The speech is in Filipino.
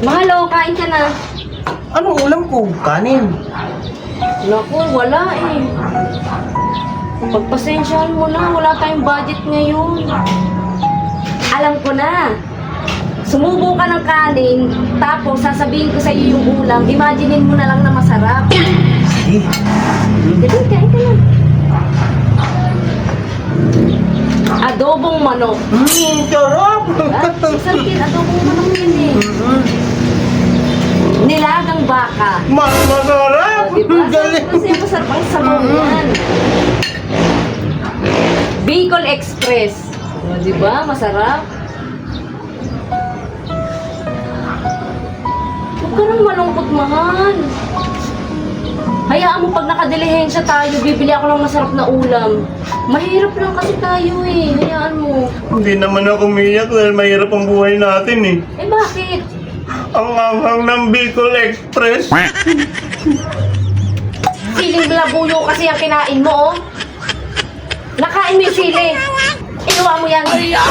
Mahal, oh, kain ka na. Anong ulam ko? Kanin. Naku, wala eh. Pagpasensyahan mo na, wala tayong budget ngayon. Alam ko na. Sumubo ka ng kanin, tapos sasabihin ko sa iyo yung ulam, imaginein mo na lang na masarap. Sige. Dito, kain ka na. Adobong manok. Sarap! Isarkin, adobong manok yun eh. Nilagang baka. Masarap! Diba? Galing! Kasi masarap ang sabaw yan. Bicol Express. O, diba? Masarap. Huwag ka nang malungkot, mahal. Hayaan mo pag nakadilihensya tayo, bibili ako ng masarap na ulam. Mahirap lang kasi tayo eh. Hayaan mo. Hindi naman ako umiyak dahil mahirap ang buhay natin eh. Eh bakit? Ang anghang ng Bicol Express. Siling labuyo kasi ang kinain mo, oh. Nakain mo yung sili. Inuwa mo yan. Diba?